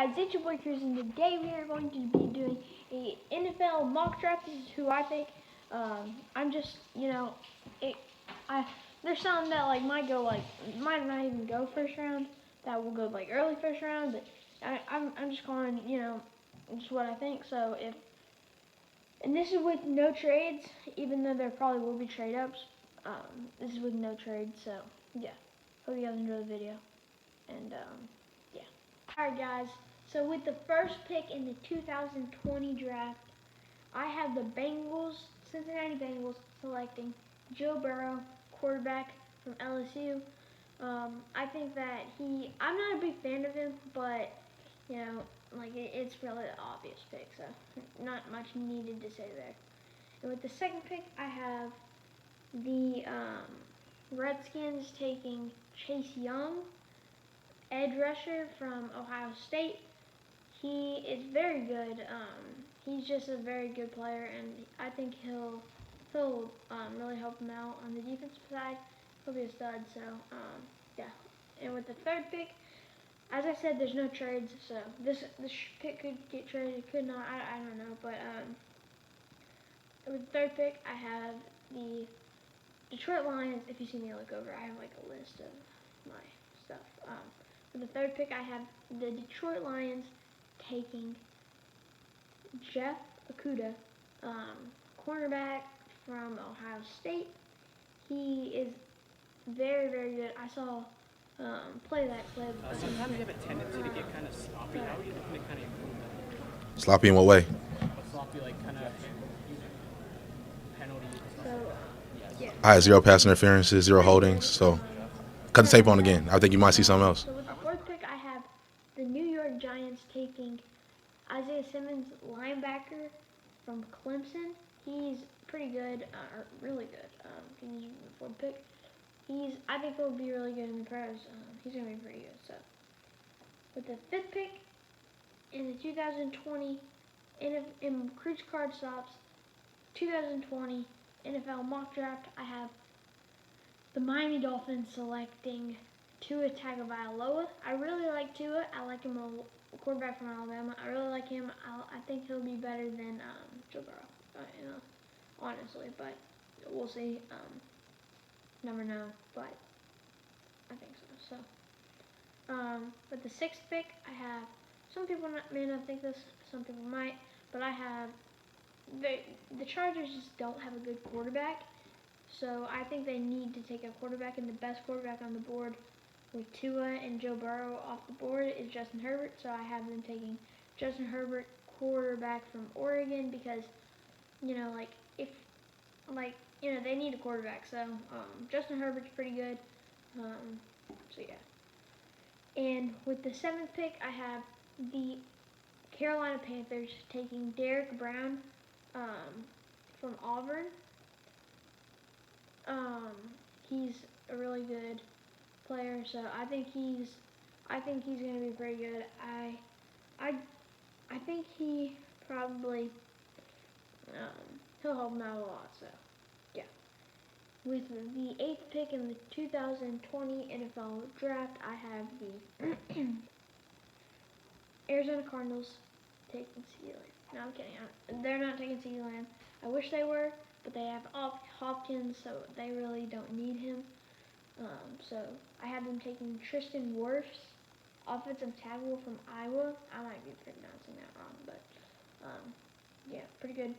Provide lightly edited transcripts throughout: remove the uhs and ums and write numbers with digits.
guys, it's your boy Chris, and today we are going to be doing a NFL mock draft. This is who I think. I'm just, there's some that might not even go first round. That will go early first round, but I'm just calling, just what I think. And this is with no trades, even though there probably will be trade ups. This is with no trades, so yeah. Hope you guys enjoy the video, and yeah. Alright guys, so with the first pick in the 2020 draft, I have the Cincinnati Bengals, selecting Joe Burrow, quarterback from LSU. I think that I'm not a big fan of him, but, it's really an obvious pick, so not much needed to say there. And with the second pick, I have the Redskins taking Chase Young, edge rusher from Ohio State. He is very good. He's just a very good player, and I think he'll really help them out on the defensive side. He'll be a stud. So yeah. And with the third pick, as I said, there's no trades, so this pick could get traded, could not. I don't know, but with the third pick, I have the Detroit Lions. If you see me look over, I have a list of my stuff. For the third pick, I have the Detroit Lions taking Jeff Okudah, cornerback from Ohio State. He is very, very good. I saw play that clip. Sometimes you have a tendency to get kind of sloppy. How are you looking to kind of improve that? Sloppy in what way? Sloppy, kind of penalties. So, yeah. I had 0 pass interferences, 0 holdings, so cut the tape on again. I think you might see something else. So with the fourth pick, I have the New York Giants taking Isaiah Simmons, linebacker from Clemson. He's pretty good, or really good. He's the fourth pick. I think he'll be really good in the pros. He's gonna be pretty good. So with the fifth pick in the 2020 in Cruise Card Stops 2020 NFL mock draft, I have the Miami Dolphins selecting Tua Tagovailoa. I really like Tua. I like him, a quarterback from Alabama. I really like him. I think he'll be better than Joe Burrow, honestly. But we'll see. Never know, but I think so. With the sixth pick, I have, some people may not think this, some people might, but I have, the Chargers just don't have a good quarterback. So I think they need to take a quarterback, and the best quarterback on the board with Tua and Joe Burrow off the board is Justin Herbert. So I have them taking Justin Herbert, quarterback from Oregon, because, they need a quarterback. So Justin Herbert's pretty good. So yeah. And with the seventh pick, I have the Carolina Panthers taking Derrick Brown from Auburn. He's a really good player, so I think he's gonna be pretty good. I think he probably he'll help him out a lot. So yeah. With the eighth pick in the 2020 NFL draft, I have the Arizona Cardinals taking CeeDee Lamb. No, I'm kidding. They're not taking CeeDee Lamb. I wish they were, but they have Hopkins, so they really don't need him. So I have them taking Tristan Wirfs, offensive tackle from Iowa. I might be pronouncing that wrong, but yeah, pretty good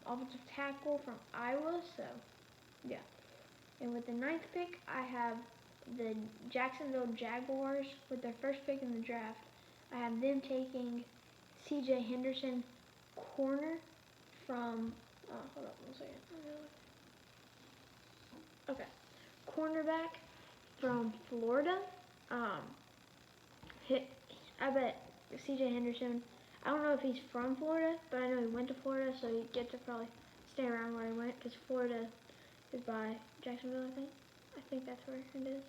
offensive tackle from Iowa. So yeah. And with the ninth pick, I have the Jacksonville Jaguars with their first pick in the draft. I have them taking C.J. Henderson, corner from, hold on 1 second. Okay, cornerback from Florida. I bet C.J. Henderson, I don't know if he's from Florida, but I know he went to Florida, so he gets to probably stay around where he went, because Florida is by Jacksonville, I think. I think that's where it is.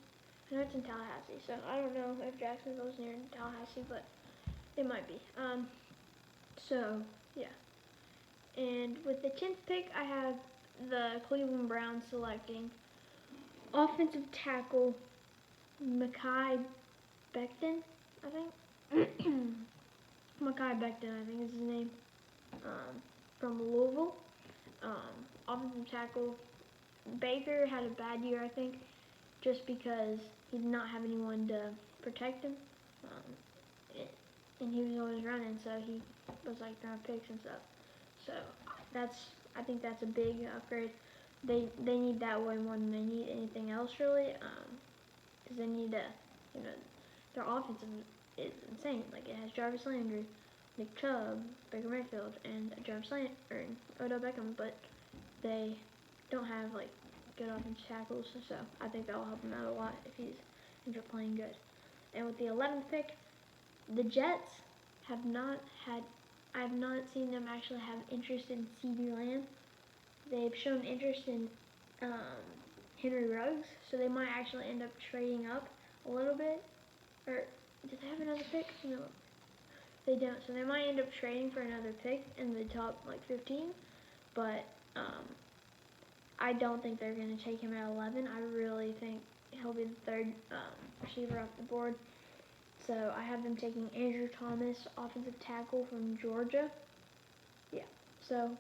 I know it's in Tallahassee, so I don't know if Jacksonville's near Tallahassee, but it might be. So, yeah. And with the 10th pick, I have the Cleveland Browns selecting offensive tackle Mekhi Becton, I think, Mekhi Becton, I think is his name, from Louisville. Offensive tackle. Baker had a bad year, I think, just because he did not have anyone to protect him. And he was always running, so he was like throwing picks and stuff. So I think that's a big upgrade. They need that way more than they need anything else really, because they need to, you know, their offense is insane. Like it has Jarvis Landry, Nick Chubb, Baker Mayfield, and Jarvis Landry and Odell Beckham, but they don't have like good offensive tackles. So I think that will help him out a lot if he's ends up playing good. And with the 11th pick, the Jets have not had. I have not seen them actually have interest in CeeDee Lamb. They've shown interest in Henry Ruggs, so they might actually end up trading up a little bit. Or did they have another pick? No, they don't. So they might end up trading for another pick in the top like 15. But I don't think they're going to take him at 11. I really think he'll be the third receiver off the board. So I have them taking Andrew Thomas, offensive tackle from Georgia. Yeah. So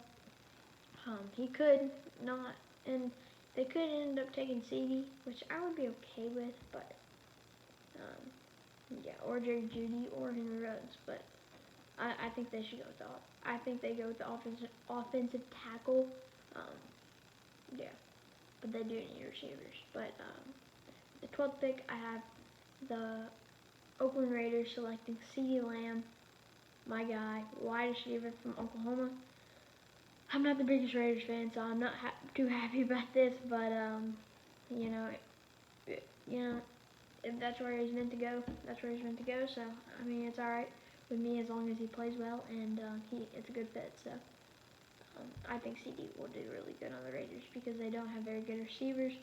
he could not, and they could end up taking CD, which I would be okay with, but yeah, or Jerry Judy or Henry Ruggs, but I think they should go with I think they go with the offensive tackle. Yeah, but they do need receivers. But the 12th pick, I have the Oakland Raiders selecting CeeDee Lamb, my guy, wide receiver from Oklahoma. I'm not the biggest Raiders fan, so I'm not too happy about this, but you know, if that's where he's meant to go, that's where he's meant to go. So I mean, it's all right with me as long as he plays well and it's a good fit. So I think CD will do really good on the Raiders because they don't have very good receivers.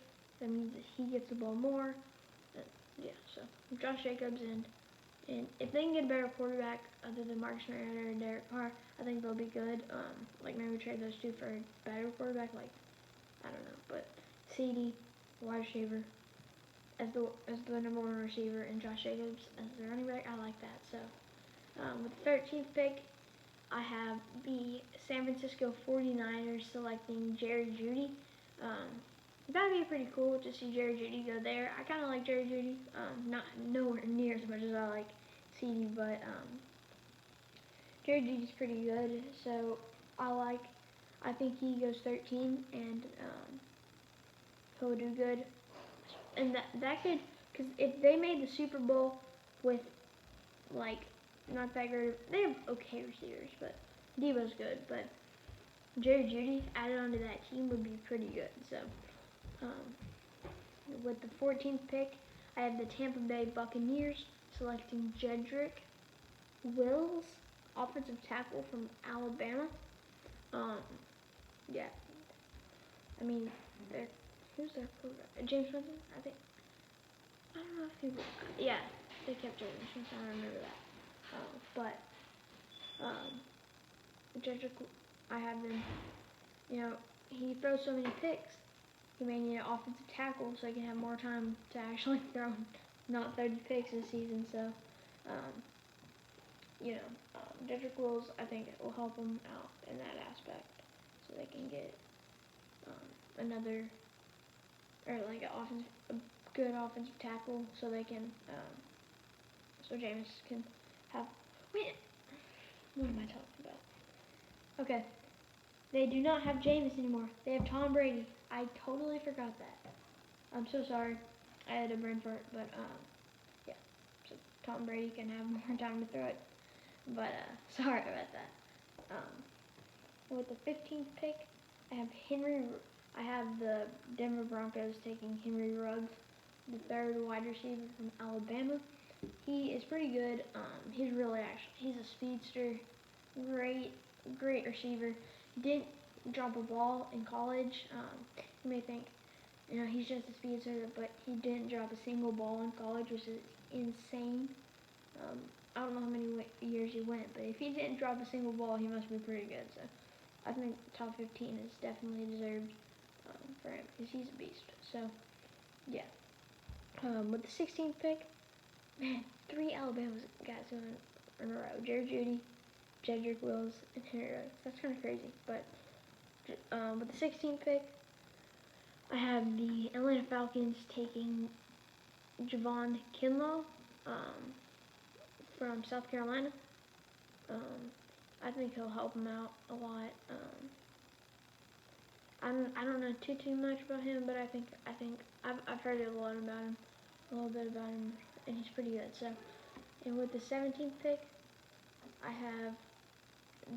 That means that he gets the ball more. Yeah, so Josh Jacobs and if they can get a better quarterback other than Marcus Mariota and Derek Carr, I think they'll be good. Like maybe trade those two for a better quarterback. Like I don't know, but CD, wide receiver, as the number one receiver, and Josh Jacobs as the running back. I like that. So with the 13th pick, I have the San Francisco 49ers selecting Jerry Jeudy. That'd be pretty cool to see Jerry Jeudy go there. I kind of like Jerry Jeudy, not nowhere near as much as I like CD, but Jerry Jeudy's pretty good. So I think he goes 13 and he'll do good. And that could, because if they made the Super Bowl with like not that great, they have okay receivers, but Debo's good, but Jerry Jeudy added onto that team would be pretty good. So with the 14th pick, I have the Tampa Bay Buccaneers selecting Jedrick Wills, offensive tackle from Alabama. Yeah, I mean, who's their quarterback? James Winston, I think. I don't know if he. Yeah, they kept James Winston. I remember that. Jedrick, I have them. You know, he throws so many picks. He may need an offensive tackle so he can have more time to actually throw not 30 picks this season. So, Jedrick Wills, I think it will help him out in that aspect, so they can get another or like a good offensive tackle, so they can so James can have. Wait, what am I talking about? Okay, they do not have Jameis anymore. They have Tom Brady. I totally forgot that. I'm so sorry. I had a brain fart, but yeah. So Tom Brady can have more time to throw it. But sorry about that. With the 15th pick, I have the Denver Broncos taking Henry Ruggs, the third wide receiver from Alabama. He is pretty good. He's a speedster, great receiver. Didn't drop a ball in college. You may think, he's just a speedster, but he didn't drop a single ball in college, which is insane. I don't know how many years he went, but if he didn't drop a single ball, he must be pretty good. So I think top 15 is definitely deserved for him because he's a beast. So yeah. With the 16th pick, man, 3 Alabama guys going in a row. Jerry Jeudy, Jedrick Wills, and Henry Ruggs. That's kind of crazy. But with the 16th pick, I have the Atlanta Falcons taking Javon Kinlaw from South Carolina. I think he'll help him out a lot. I don't know too much about him, but I think I've heard a little bit about him, and he's pretty good. So, and with the 17th pick, I have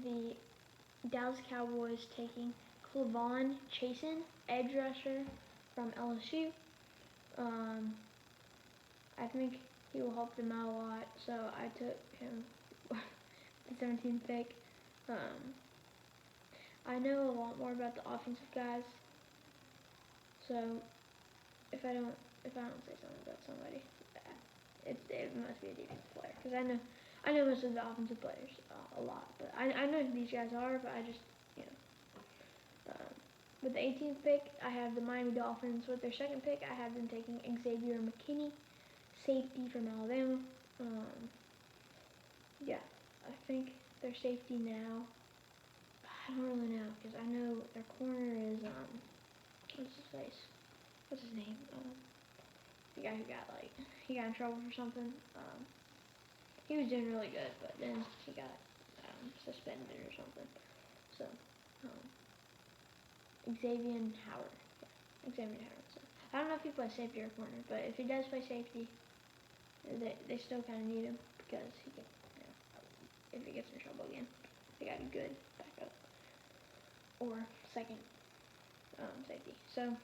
the Dallas Cowboys taking Clavon Chasen, edge rusher from LSU. I think he will help them out a lot, so I took him the 17th pick. I know a lot more about the offensive guys, so if I don't say something about somebody, it must be a defensive player, because I know most of the offensive players a lot, but I know who these guys are, but I just, with the 18th pick, I have the Miami Dolphins. With their second pick, I have them taking Xavier McKinney, safety from Alabama. Yeah, I think their safety now, I don't really know, because I know their corner is, what's his name? The guy who he got in trouble for something. He was doing really good, but then he got suspended or something. So, Xavier Howard. Yeah, Xavier Howard. So, I don't know if he plays safety or corner, but if he does play safety, they still kind of need him, because he can, if he gets in trouble again, they got a good backup or second safety. So,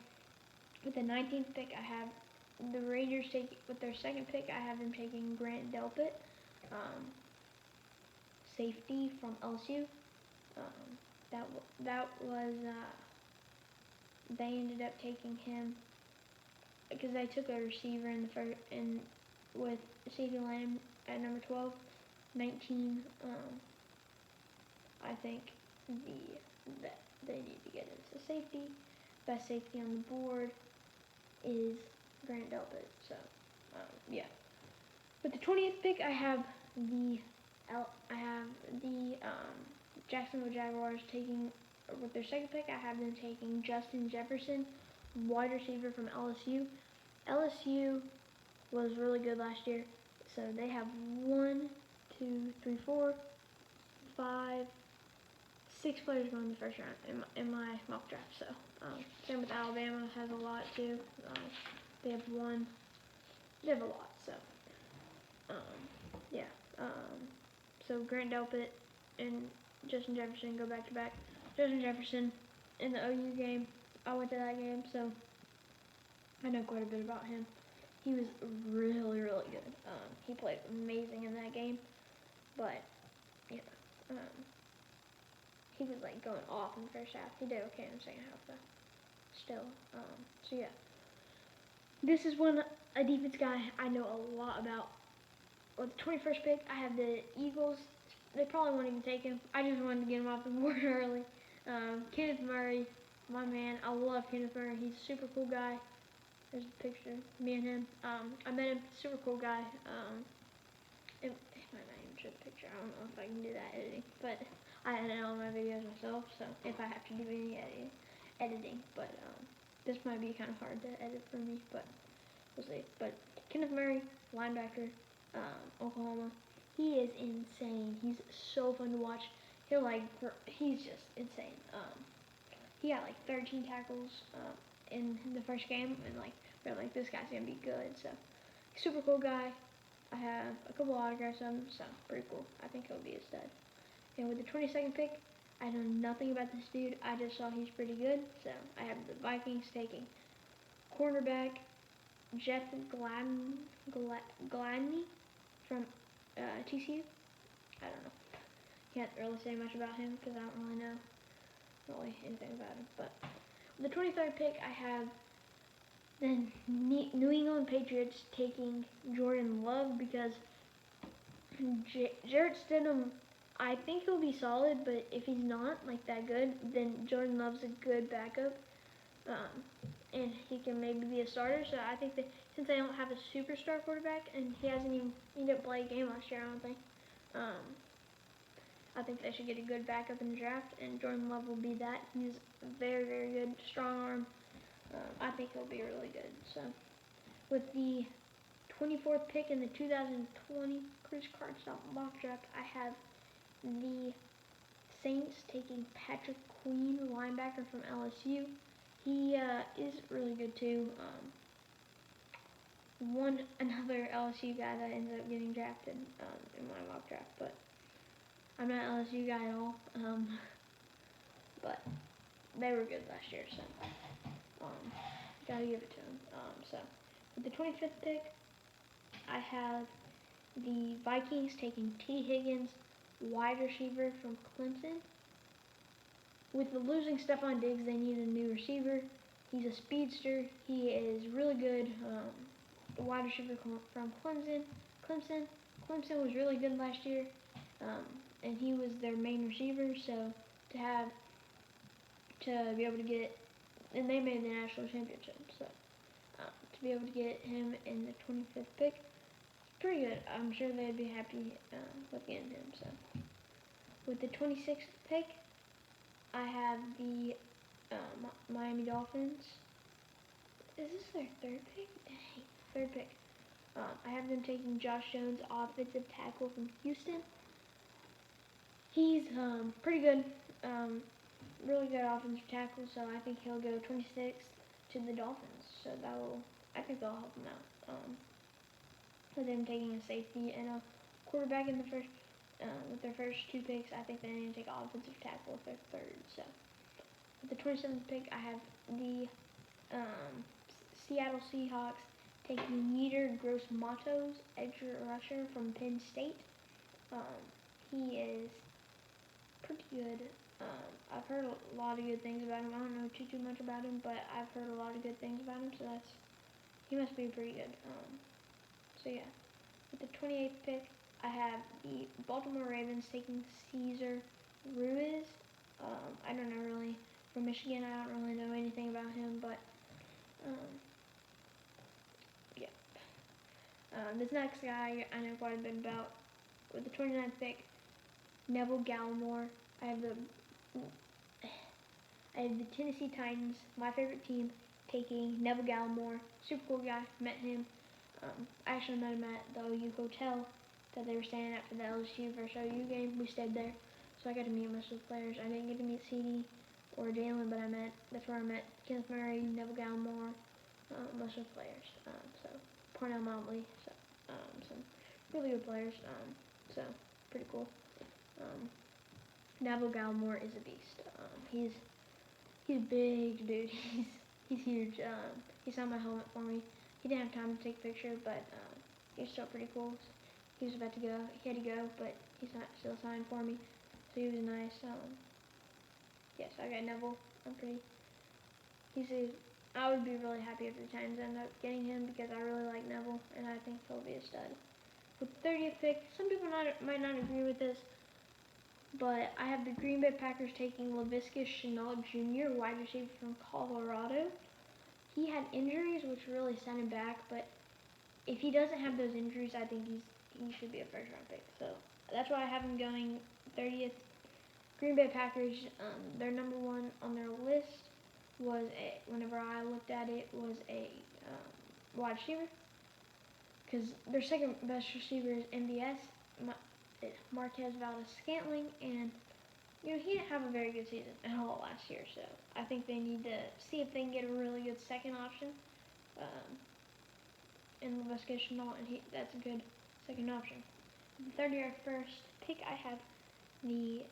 with the 19th pick, I have the Raiders with their second pick, I have them taking Grant Delpit, safety from LSU. That was they ended up taking him because they took a receiver in the first with CeeDee Lamb at number 12, 19. I think that they need to get into safety. Best safety on the board is Grant Delpit. So, yeah. With the 20th pick, I have the Jacksonville Jaguars taking. With their second pick, I have them taking Justin Jefferson, wide receiver from LSU. LSU was really good last year, so they have 1, 2, 3, 4, 5, 6 players going in the first round in my mock draft. So same with Alabama has a lot too. They have one. They have a lot. So yeah. So Grant Delpit and Justin Jefferson go back to back. Justin Jefferson in the OU game. I went to that game, so I know quite a bit about him. He was really, really good. He played amazing in that game, but yeah, he was like going off in the first half. He did okay in the second half though. Still, so yeah, this is a defense guy I know a lot about. With the 21st pick, I have the Eagles. They probably won't even take him. I just wanted to get him off the board early. Kenneth Murray, my man. I love Kenneth Murray. He's a super cool guy. There's a picture of me and him. I met him. Super cool guy. It might not even show the picture. I don't know if I can do that editing, but I edit all my videos myself. So if I have to do any editing, but this might be kind of hard to edit for me, but we'll see. But Kenneth Murray, linebacker, Oklahoma. He is insane. He's so fun to watch. He's just insane. He got like 13 tackles in the first game, and we're like, this guy's gonna be good. So, super cool guy. I have a couple autographs of him, so pretty cool. I think he'll be a stud. And with the 22nd pick, I know nothing about this dude. I just saw he's pretty good, so I have the Vikings taking cornerback Jeff Gladney from TCU. I don't know. Can't really say much about him because I don't really know anything about him. But with the 23rd pick, I have the New England Patriots taking Jordan Love because Jarrett Stidham, I think he'll be solid, but if he's not like that good, then Jordan Love's a good backup, and he can maybe be a starter. So I think that since I don't have a superstar quarterback, and he didn't play a game last year, I don't think. I think they should get a good backup in the draft, and Jordan Love will be that. He's very, very good, strong arm. I think he'll be really good. So, with the 24th pick in the 2020 Chris Cardstop mock draft, I have the Saints taking Patrick Queen, linebacker from LSU. He is really good too. Another LSU guy that ends up getting drafted in my mock draft, but I'm not an LSU guy at all. But they were good last year, so gotta give it to them. So with the 25th pick, I have the Vikings taking T. Higgins, wide receiver from Clemson. With the losing Stephon Diggs, they need a new receiver. He's a speedster. He is really good. Wide receiver from Clemson. Clemson was really good last year, and he was their main receiver. So to be able to get, and they made the national championship. So to be able to get him in the 25th pick, it's pretty good. I'm sure they'd be happy with getting him. So with the 26th pick, I have the Miami Dolphins. Is this their third pick? Dang, third pick. I have them taking Josh Jones, offensive tackle from Houston. He's pretty good, really good offensive tackle. So I think he'll go 26th to the Dolphins. So I think that'll help him out. With them taking a safety and a quarterback in the first. With their first two picks, I think they need to take offensive tackle with their third. So, with the 27th pick, I have the Seattle Seahawks taking Yetur Gross-Matos, edge rusher from Penn State. He is pretty good. I've heard a lot of good things about him. I don't know too much about him, but I've heard a lot of good things about him. So he must be pretty good. So yeah, with the 28th pick, I have the Baltimore Ravens taking Cesar Ruiz. I don't know really, from Michigan. I don't really know anything about him, but yeah. This next guy I know quite a bit about. With the 29th pick, Neville Gallimore. I have the Tennessee Titans, my favorite team, taking Neville Gallimore. Super cool guy. Met him. I actually met him at the OU hotel that they were staying at for the LSU versus OU game. We stayed there, so I got to meet most of the players. I didn't get to meet CD or Jalen, but that's where I met Kenneth Murray, Neville Gallimore, most of the players. So Parnell Motley, so some really good players. So pretty cool. Neville Gallimore is a beast. He's a big dude. He's huge. He signed my helmet for me. He didn't have time to take a picture, but he's still pretty cool. He was about to go. He had to go, but he's not still signed for me. So he was nice. Yes, I got Neville. I would be really happy if the Titans end up getting him because I really like Neville and I think he'll be a stud. With the 30th pick, some people might not agree with this, but I have the Green Bay Packers taking Laviska Shenault Jr., wide receiver from Colorado. He had injuries which really sent him back, but if he doesn't have those injuries, I think he should be a first round pick. So that's why I have him going 30th. Green Bay Packers, their number one on their list was whenever I looked at it, was a wide receiver. Because their second best receiver is MVS, Marquez Valdes-Scantling, and he didn't have a very good season at all last year. So I think they need to see if they can get a really good second option. In Laviska Shenault, and that's a good second option. The 31st pick, I have the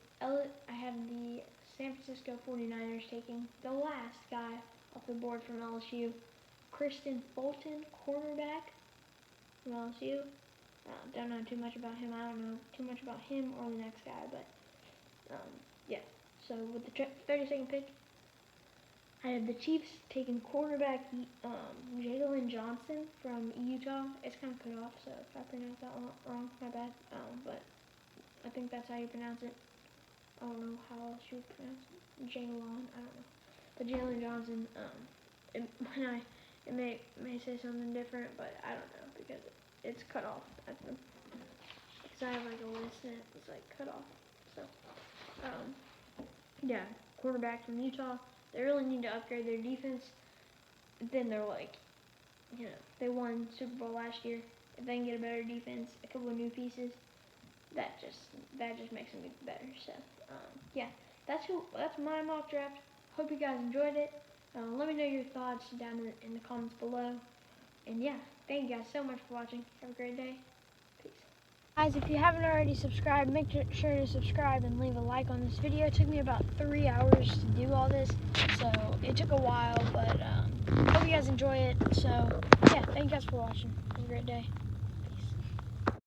San Francisco 49ers taking the last guy off the board from LSU, Kristen Fulton, quarterback from LSU. Don't know too much about him. I don't know too much about him or the next guy, but yeah. So with the 32nd pick, I have the Chiefs taking quarterback Jalen Johnson from Utah. It's kind of cut off, so if I pronounce that wrong, my bad. But I think that's how you pronounce it. I don't know how else you would pronounce it. Jalen, I don't know. But Jalen Johnson, it may say something different, but I don't know because it's cut off. Because I have like a list and it's like cut off. So, yeah, quarterback from Utah. They really need to upgrade their defense. Then they're like, they won Super Bowl last year. If they can get a better defense, a couple of new pieces, that just makes them better. So, yeah, that's my mock draft. Hope you guys enjoyed it. Let me know your thoughts down in the comments below. And yeah, thank you guys so much for watching. Have a great day. Peace. Guys, if you haven't already subscribed, make sure to subscribe and leave a like on this video. It took me about 3 hours to do all this, so it took a while, but hope you guys enjoy it. So yeah, thank you guys for watching. Have a great day.